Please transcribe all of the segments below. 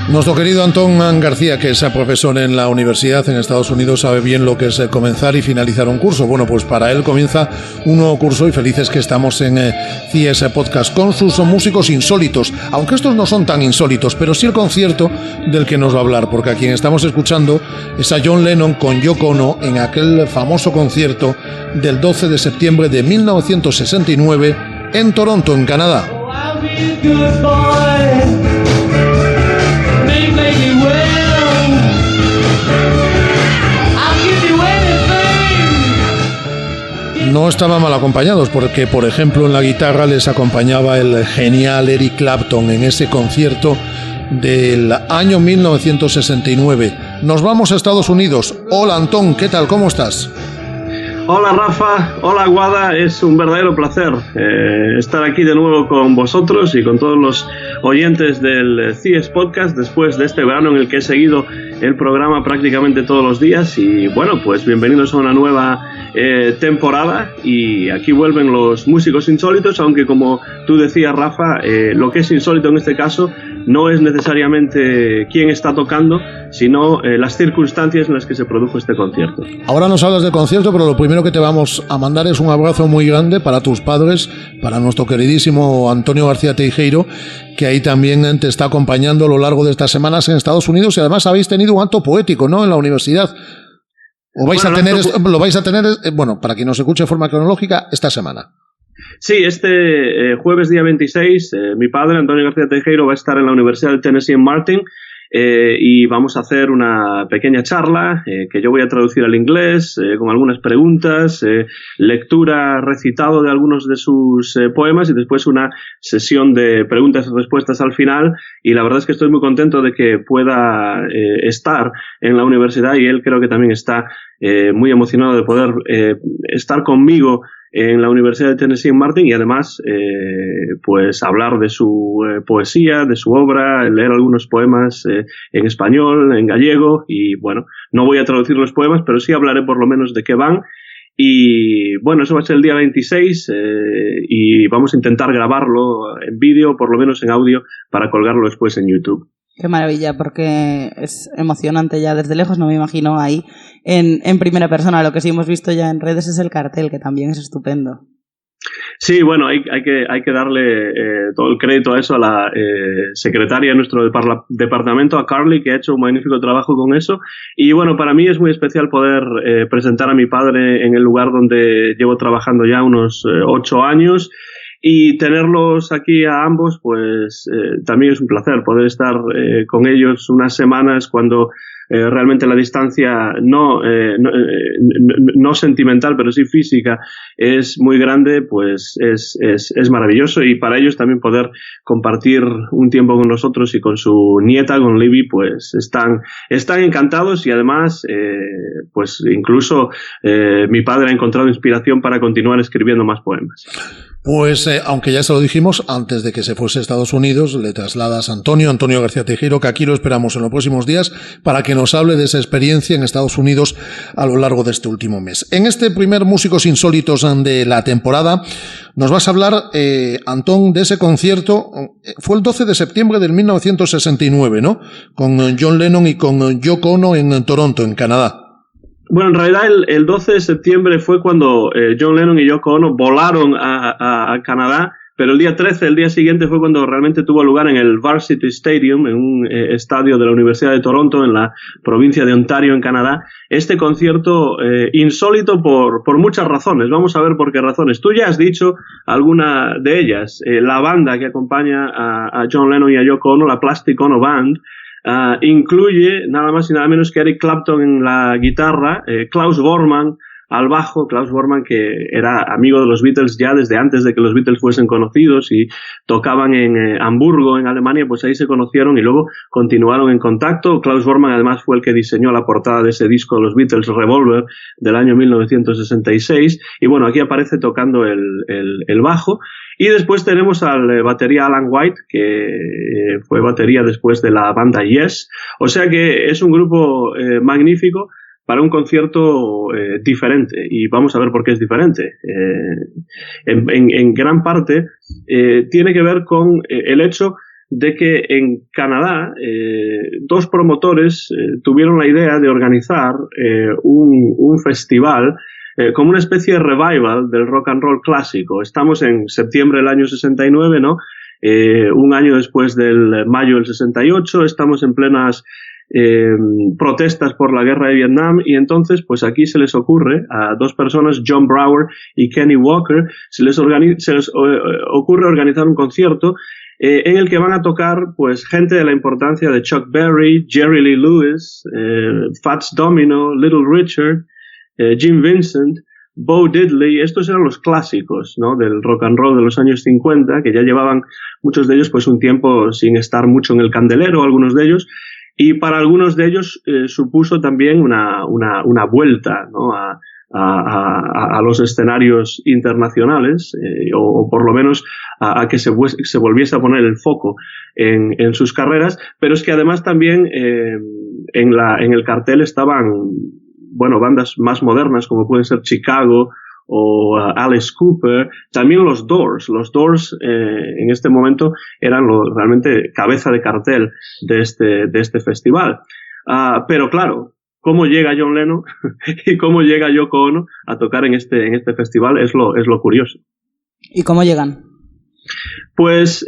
Nuestro querido Antón García, que es profesor en la universidad en Estados Unidos, sabe bien lo que es comenzar y finalizar un curso. Bueno, pues para él comienza un nuevo curso y felices que estamos en CIES Podcast con sus músicos insólitos, aunque estos no son tan insólitos, pero sí el concierto del que nos va a hablar, porque a quien estamos escuchando es a John Lennon con Yoko Ono en aquel famoso concierto del 12 de septiembre de 1969 en Toronto, en Canadá. No estaban mal acompañados porque, por ejemplo, en la guitarra les acompañaba el genial Eric Clapton en ese concierto del año 1969. Nos vamos a Estados Unidos. Hola Antón, ¿qué tal? ¿Cómo estás? Hola Rafa, hola Guada, es un verdadero placer estar aquí de nuevo con vosotros y con todos los oyentes del CIES Podcast después de este verano en el que he seguido el programa prácticamente todos los días y bueno, pues bienvenidos a una nueva temporada y aquí vuelven los músicos insólitos, aunque como tú decías Rafa, lo que es insólito en este caso no es necesariamente quién está tocando, sino las circunstancias en las que se produjo este concierto. Ahora nos hablas del concierto, pero lo primero que te vamos a mandar es un abrazo muy grande para tus padres, para nuestro queridísimo Antonio García Teijeiro, que ahí también te está acompañando a lo largo de estas semanas en Estados Unidos y además habéis tenido un acto poético, ¿no?, en la universidad. ¿O vais a tener, lo vais a tener, bueno, para quien nos escuche de forma cronológica, esta semana? Sí, este jueves día 26, mi padre, Antonio García Teijeiro, va a estar en la Universidad de Tennessee en Martin y vamos a hacer una pequeña charla que yo voy a traducir al inglés con algunas preguntas, lectura, recitado de algunos de sus poemas y después una sesión de preguntas y respuestas al final y la verdad es que estoy muy contento de que pueda estar en la universidad y él creo que también está muy emocionado de poder estar conmigo en la Universidad de Tennessee en Martin y además pues hablar de su poesía, de su obra, leer algunos poemas en español, en gallego y bueno, no voy a traducir los poemas pero sí hablaré por lo menos de qué van y bueno, eso va a ser el día 26 y vamos a intentar grabarlo en vídeo, por lo menos en audio, para colgarlo después en YouTube. Qué maravilla, porque es emocionante ya desde lejos, no me imagino ahí en primera persona. Lo que sí hemos visto ya en redes es el cartel, que también es estupendo. Sí, bueno, hay que darle todo el crédito a eso a la secretaria de nuestro departamento, a Carly, que ha hecho un magnífico trabajo con eso. Y bueno, para mí es muy especial poder presentar a mi padre en el lugar donde llevo trabajando ya unos 8 años. Y tenerlos aquí a ambos, pues también es un placer poder estar con ellos unas semanas cuando realmente la distancia no sentimental, pero sí física es muy grande, pues es maravilloso y para ellos también poder compartir un tiempo con nosotros y con su nieta, con Libby, pues están encantados y además pues incluso mi padre ha encontrado inspiración para continuar escribiendo más poemas. Pues aunque ya se lo dijimos, antes de que se fuese a Estados Unidos, le trasladas a Antonio García Teijeiro, que aquí lo esperamos en los próximos días, para que nos hable de esa experiencia en Estados Unidos a lo largo de este último mes. En este primer Músicos Insólitos de la temporada, nos vas a hablar, Antón, de ese concierto. Fue el 12 de septiembre del 1969, ¿no?, con John Lennon y con Yoko Ono en Toronto, en Canadá. Bueno, en realidad el 12 de septiembre fue cuando John Lennon y Yoko Ono volaron a Canadá, pero el día 13, el día siguiente, fue cuando realmente tuvo lugar en el Varsity Stadium, en un estadio de la Universidad de Toronto, en la provincia de Ontario, en Canadá, este concierto insólito por muchas razones. Vamos a ver por qué razones. Tú ya has dicho alguna de ellas. La banda que acompaña a John Lennon y a Yoko Ono, la Plastic Ono Band, incluye nada más y nada menos que Eric Clapton en la guitarra, Klaus Voormann al bajo, Klaus Voormann, que era amigo de los Beatles ya desde antes de que los Beatles fuesen conocidos y tocaban en Hamburgo, en Alemania, pues ahí se conocieron y luego continuaron en contacto. Klaus Voormann además fue el que diseñó la portada de ese disco de los Beatles, Revolver, del año 1966, y bueno, aquí aparece tocando el bajo. Y después tenemos al batería Alan White, que fue batería después de la banda Yes. O sea que es un grupo magnífico para un concierto diferente. Y vamos a ver por qué es diferente. En gran parte tiene que ver con el hecho de que en Canadá dos promotores tuvieron la idea de organizar un festival como una especie de revival del rock and roll clásico. Estamos en septiembre del año 69, ¿no? Un año después del mayo del 68, estamos en plenas protestas por la guerra de Vietnam, y entonces pues aquí se les ocurre a dos personas, John Brower y Kenny Walker, se les ocurre organizar un concierto en el que van a tocar pues gente de la importancia de Chuck Berry, Jerry Lee Lewis, Fats Domino, Little Richard, Jim Vincent, Bo Diddley. Estos eran los clásicos, ¿no?, del rock and roll de los años 50, que ya llevaban muchos de ellos pues un tiempo sin estar mucho en el candelero, algunos de ellos, y para algunos de ellos supuso también una vuelta, ¿no?, a los escenarios internacionales, o por lo menos a que se volviese a poner el foco en sus carreras. Pero es que además también en el cartel estaban, bueno, bandas más modernas como pueden ser Chicago o Alice Cooper, también los Doors. Los Doors en este momento eran realmente cabeza de cartel de este festival. Pero claro, cómo llega John Lennon y cómo llega Yoko Ono a tocar en este festival es lo curioso. ¿Y cómo llegan? Pues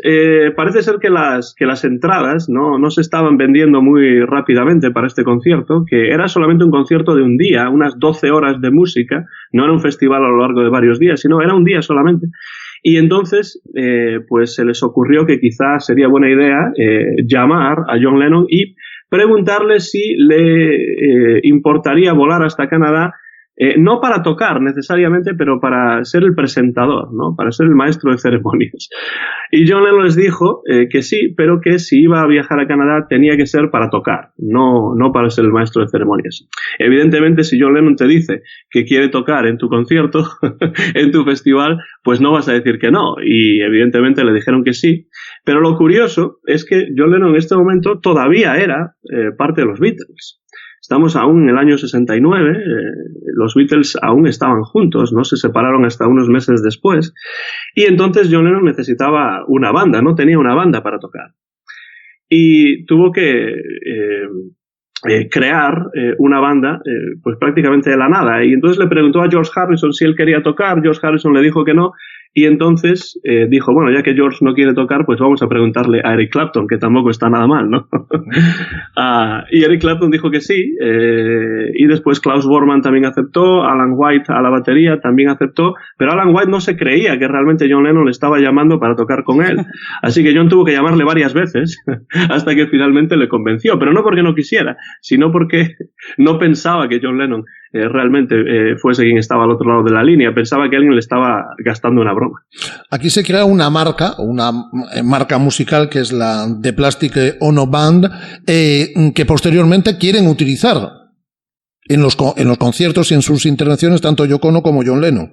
parece ser que las entradas no se estaban vendiendo muy rápidamente para este concierto, que era solamente un concierto de un día, unas 12 horas de música, no era un festival a lo largo de varios días, sino era un día solamente. Y entonces pues se les ocurrió que quizás sería buena idea llamar a John Lennon y preguntarle si le importaría volar hasta Canadá, no para tocar necesariamente, pero para ser el presentador, ¿no?, para ser el maestro de ceremonias. Y John Lennon les dijo que sí, pero que si iba a viajar a Canadá tenía que ser para tocar, no para ser el maestro de ceremonias. Evidentemente, si John Lennon te dice que quiere tocar en tu concierto, en tu festival, pues no vas a decir que no. Y evidentemente le dijeron que sí. Pero lo curioso es que John Lennon en este momento todavía era parte de los Beatles. Estamos aún en el año 69, los Beatles aún estaban juntos, no se separaron hasta unos meses después, y entonces John Lennon necesitaba una banda, no tenía una banda para tocar. Y tuvo que crear una banda pues prácticamente de la nada, y entonces le preguntó a George Harrison si él quería tocar. George Harrison le dijo que no, y entonces dijo, bueno, ya que George no quiere tocar, pues vamos a preguntarle a Eric Clapton, que tampoco está nada mal, ¿no? Y Eric Clapton dijo que sí, y después Klaus Bormann también aceptó, Alan White a la batería también aceptó, pero Alan White no se creía que realmente John Lennon le estaba llamando para tocar con él, así que John tuvo que llamarle varias veces hasta que finalmente le convenció, pero no porque no quisiera, sino porque no pensaba que John Lennon realmente fuese quien estaba al otro lado de la línea, pensaba que alguien le estaba gastando una broma. Aquí se crea una marca musical que es la The Plastic Ono Band, que posteriormente quieren utilizar en los conciertos y en sus intervenciones tanto Yoko Ono como John Lennon.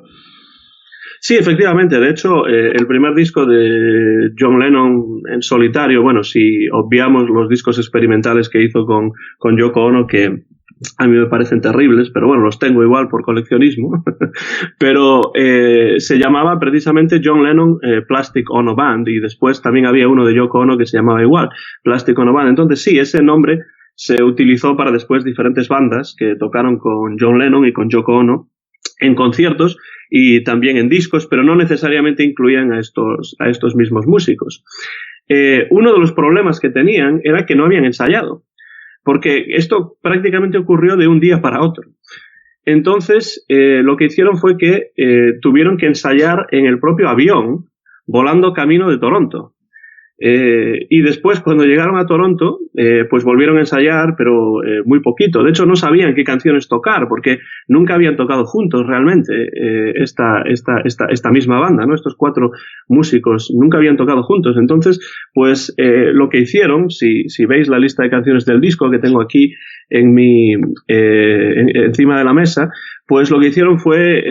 Sí, efectivamente. De hecho, el primer disco de John Lennon en solitario, bueno, si obviamos los discos experimentales que hizo con Yoko Ono, que a mí me parecen terribles, pero bueno, los tengo igual por coleccionismo, pero se llamaba precisamente John Lennon Plastic Ono Band, y después también había uno de Yoko Ono que se llamaba igual, Plastic Ono Band. Entonces sí, ese nombre se utilizó para después diferentes bandas que tocaron con John Lennon y con Yoko Ono en conciertos y también en discos, pero no necesariamente incluían a estos mismos músicos. Uno de los problemas que tenían era que no habían ensayado, porque esto prácticamente ocurrió de un día para otro. Entonces, lo que hicieron fue que tuvieron que ensayar en el propio avión, volando camino de Toronto. Y después, cuando llegaron a Toronto, pues volvieron a ensayar, pero muy poquito. De hecho, no sabían qué canciones tocar, porque nunca habían tocado juntos realmente esta misma banda, ¿no? Estos cuatro músicos nunca habían tocado juntos. Entonces, pues lo que hicieron, si veis la lista de canciones del disco que tengo aquí encima de la mesa, pues lo que hicieron fue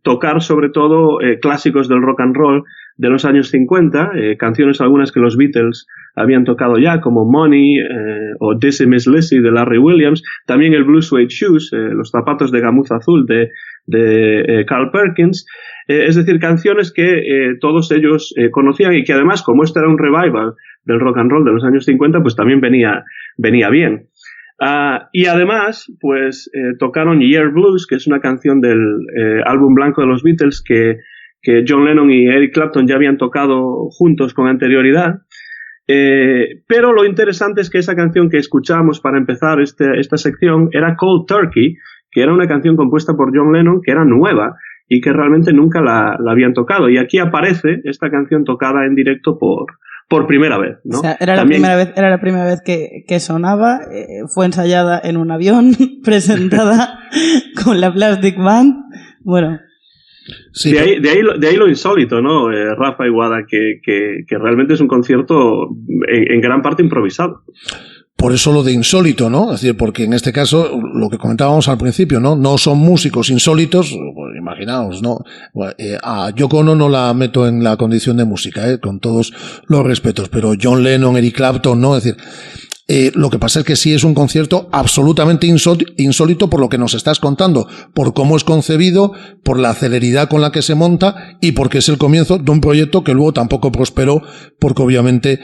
tocar sobre todo clásicos del rock and roll de los años 50, canciones algunas que los Beatles habían tocado ya, como Money o Dizzy Miss Lizzy de Larry Williams, también el Blue Suede Shoes, los zapatos de gamuza azul de Carl Perkins, es decir, canciones que todos ellos conocían y que además, como este era un revival rock and roll de los años 50, pues también venía bien. Y además, pues tocaron Year Blues, que es una canción del álbum blanco de los Beatles que John Lennon y Eric Clapton ya habían tocado juntos con anterioridad. Pero lo interesante es que esa canción que escuchamos para empezar esta sección era Cold Turkey, que era una canción compuesta por John Lennon, que era nueva y que realmente nunca la habían tocado. Y aquí aparece esta canción tocada en directo por primera vez, ¿no? O sea, era la primera vez que sonaba, fue ensayada en un avión, presentada con la Plastic Band. Bueno. Sí, de ahí lo insólito, ¿no? Rafa y Guada, que realmente es un concierto en gran parte improvisado. Por eso lo de insólito, ¿no? Es decir, porque en este caso, lo que comentábamos al principio, ¿no? No son músicos insólitos, pues imaginaos, ¿no? A Yoko Ono no la meto en la condición de música, con todos los respetos, pero John Lennon, Eric Clapton, ¿no? Es decir, lo que pasa es que sí es un concierto absolutamente insólito por lo que nos estás contando, por cómo es concebido, por la celeridad con la que se monta y porque es el comienzo de un proyecto que luego tampoco prosperó, porque obviamente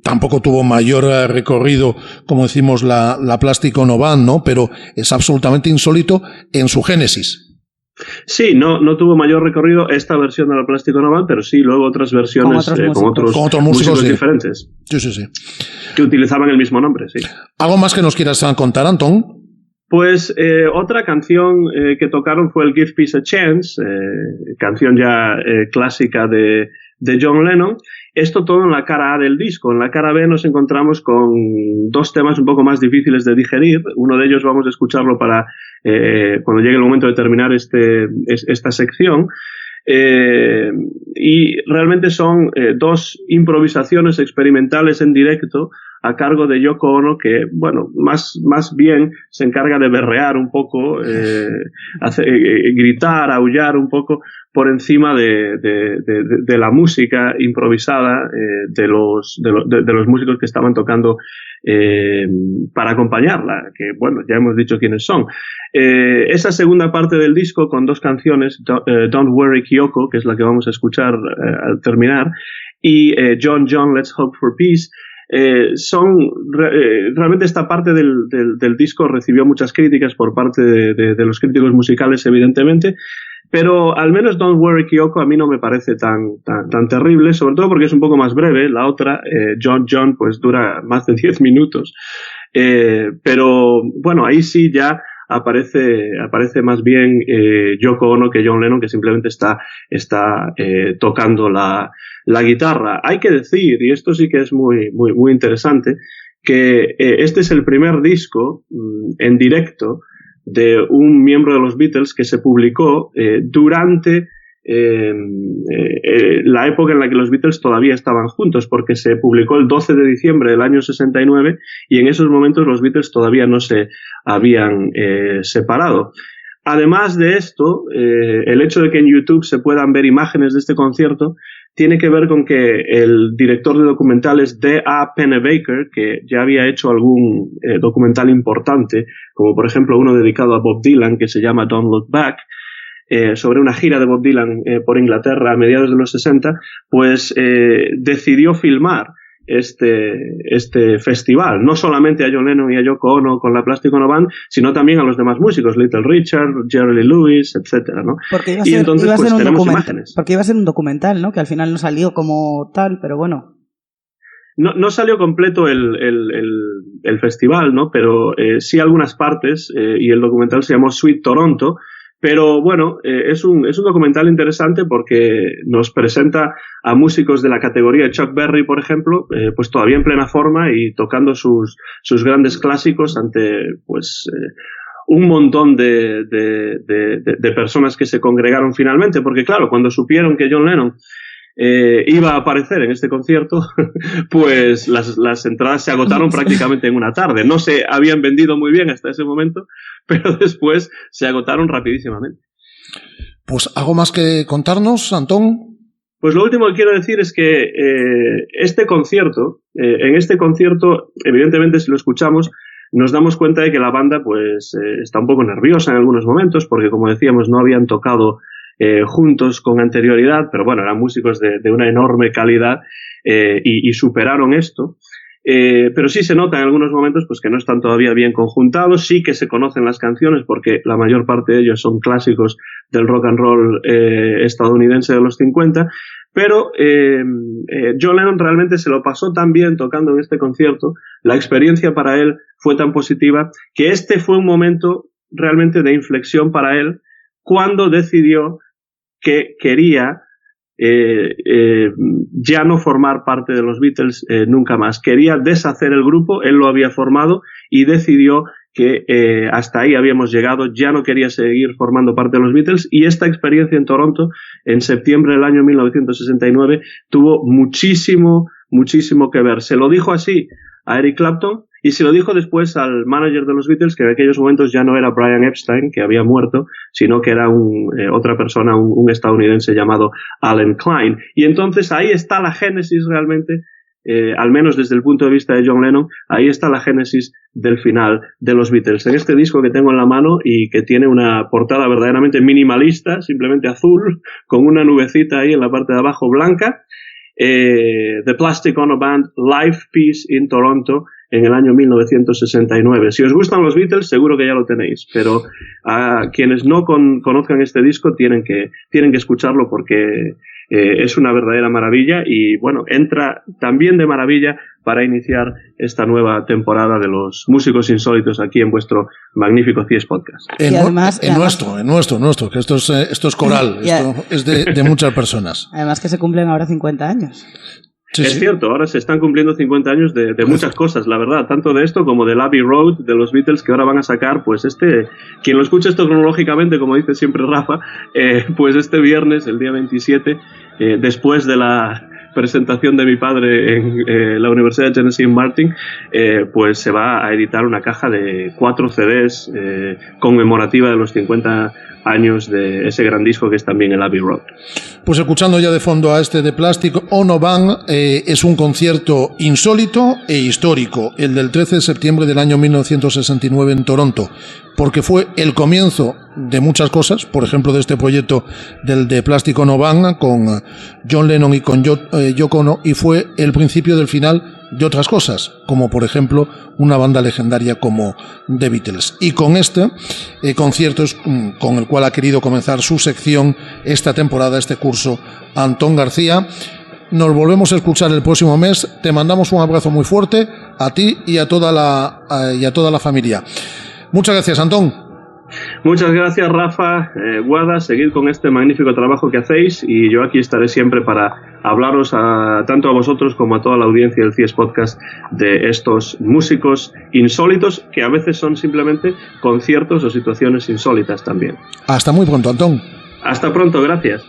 tampoco tuvo mayor recorrido, como decimos, la Plastic Ono Band, ¿no? Pero es absolutamente insólito en su génesis. Sí, no tuvo mayor recorrido esta versión de la Plastic Ono Band, pero sí luego otras versiones con otros músicos diferentes. Sí. Que utilizaban el mismo nombre, sí. ¿Algo más que nos quieras contar, Antón? Pues otra canción que tocaron fue el Give Peace a Chance, canción ya clásica de John Lennon. Esto todo en la cara A del disco. En la cara B nos encontramos con dos temas un poco más difíciles de digerir. Uno de ellos vamos a escucharlo para cuando llegue el momento de terminar esta sección. Y realmente son dos improvisaciones experimentales en directo a cargo de Yoko Ono, que, bueno, más bien se encarga de berrear un poco, gritar, aullar un poco por encima de la música improvisada de los músicos que estaban tocando para acompañarla, que, bueno, ya hemos dicho quiénes son. Esa segunda parte del disco, con dos canciones, Don't Worry Kyoko, que es la que vamos a escuchar al terminar, y John, Let's Hope for Peace, realmente esta parte del disco recibió muchas críticas por parte de los críticos musicales, evidentemente, pero al menos Don't Worry Kyoko a mí no me parece tan terrible, sobre todo porque es un poco más breve. La otra, John, pues dura más de 10 minutos, pero bueno, ahí sí ya aparece más bien Yoko Ono que John Lennon, que simplemente está tocando la guitarra. Hay que decir, y esto sí que es muy, muy, muy interesante, que este es el primer disco en directo de un miembro de los Beatles que se publicó durante la época en la que los Beatles todavía estaban juntos, porque se publicó el 12 de diciembre del año 69 y en esos momentos los Beatles todavía no se habían separado. Además de esto, el hecho de que en YouTube se puedan ver imágenes de este concierto tiene que ver con que el director de documentales D.A. Pennebaker, que ya había hecho algún documental importante, como por ejemplo uno dedicado a Bob Dylan que se llama Don't Look Back, sobre una gira de Bob Dylan por Inglaterra a mediados de los 60, pues decidió filmar este festival, no solamente a John Lennon y a Yoko Ono con la Plastic Ono Band, sino también a los demás músicos, Little Richard, Jerry Lee Lewis, etcétera, ¿no? Porque iba a ser tenemos imágenes. Porque iba a ser un documental, ¿no? Que al final no salió como tal, pero bueno. No salió completo el festival, ¿no? Pero sí algunas partes, y el documental se llamó Sweet Toronto. Pero bueno, es un documental interesante porque nos presenta a músicos de la categoría de Chuck Berry, por ejemplo, pues todavía en plena forma y tocando sus grandes clásicos ante pues un montón de personas que se congregaron finalmente, porque claro, cuando supieron que John Lennon iba a aparecer en este concierto, pues las entradas se agotaron prácticamente en una tarde. No se habían vendido muy bien hasta ese momento, pero después se agotaron rapidísimamente. Pues, ¿algo más que contarnos, Antón? Pues lo último que quiero decir es que este concierto, en este concierto, evidentemente si lo escuchamos, nos damos cuenta de que la banda pues está un poco nerviosa en algunos momentos, porque como decíamos no habían tocado juntos con anterioridad, pero bueno, eran músicos de una enorme calidad y superaron esto. Pero sí se nota en algunos momentos pues que no están todavía bien conjuntados, sí que se conocen las canciones porque la mayor parte de ellos son clásicos del rock and roll estadounidense de los 50, pero John Lennon realmente se lo pasó tan bien tocando en este concierto, la experiencia para él fue tan positiva, que este fue un momento realmente de inflexión para él cuando decidió que quería ya no formar parte de los Beatles nunca más. Quería deshacer el grupo, él lo había formado y decidió que hasta ahí habíamos llegado, ya no quería seguir formando parte de los Beatles, y esta experiencia en Toronto en septiembre del año 1969 tuvo muchísimo que ver. Se lo dijo así a Eric Clapton y se lo dijo después al manager de los Beatles, que en aquellos momentos ya no era Brian Epstein, que había muerto, sino que era otra persona, un estadounidense llamado Alan Klein. Y entonces ahí está la génesis realmente, al menos desde el punto de vista de John Lennon, ahí está la génesis del final de los Beatles. En este disco que tengo en la mano y que tiene una portada verdaderamente minimalista, simplemente azul, con una nubecita ahí en la parte de abajo blanca, The Plastic Ono Band Live Piece in Toronto, en el año 1969. Si os gustan los Beatles, seguro que ya lo tenéis, pero a quienes no conozcan este disco tienen que escucharlo porque es una verdadera maravilla y, bueno, entra también de maravilla para iniciar esta nueva temporada de los músicos insólitos aquí en vuestro magnífico CIES Podcast. Nuestro, que esto es coral, esto es de muchas personas. Además que se cumplen ahora 50 años. Sí, es cierto, ahora se están cumpliendo 50 años de muchas cosas, la verdad, tanto de esto como del Abbey Road de los Beatles, que ahora van a sacar, pues quien lo escuche esto cronológicamente, como dice siempre Rafa, pues este viernes, el día 27, después de la presentación de mi padre en la Universidad de Tennessee Martin, pues se va a editar una caja de 4 CDs conmemorativa de los 50 años de ese gran disco que es también el Abbey Road. Pues escuchando ya de fondo a este de Plastic Ono Band, es un concierto insólito e histórico, el del 13 de septiembre del año 1969 en Toronto, porque fue el comienzo de muchas cosas, por ejemplo de este proyecto del de Plastic Ono Band con John Lennon y con Yoko Ono, y fue el principio del final de otras cosas, como por ejemplo una banda legendaria como The Beatles. Y con este concierto es con el cual ha querido comenzar su sección esta temporada, este curso, Antón García. Nos volvemos a escuchar el próximo mes. Te mandamos un abrazo muy fuerte a ti y a toda la familia. Muchas gracias, Antón. Muchas gracias, Rafa, Guada, seguid con este magnífico trabajo que hacéis y yo aquí estaré siempre para hablaros tanto a vosotros como a toda la audiencia del CIES Podcast de estos músicos insólitos que a veces son simplemente conciertos o situaciones insólitas también. Hasta muy pronto, Antón. Hasta pronto, gracias.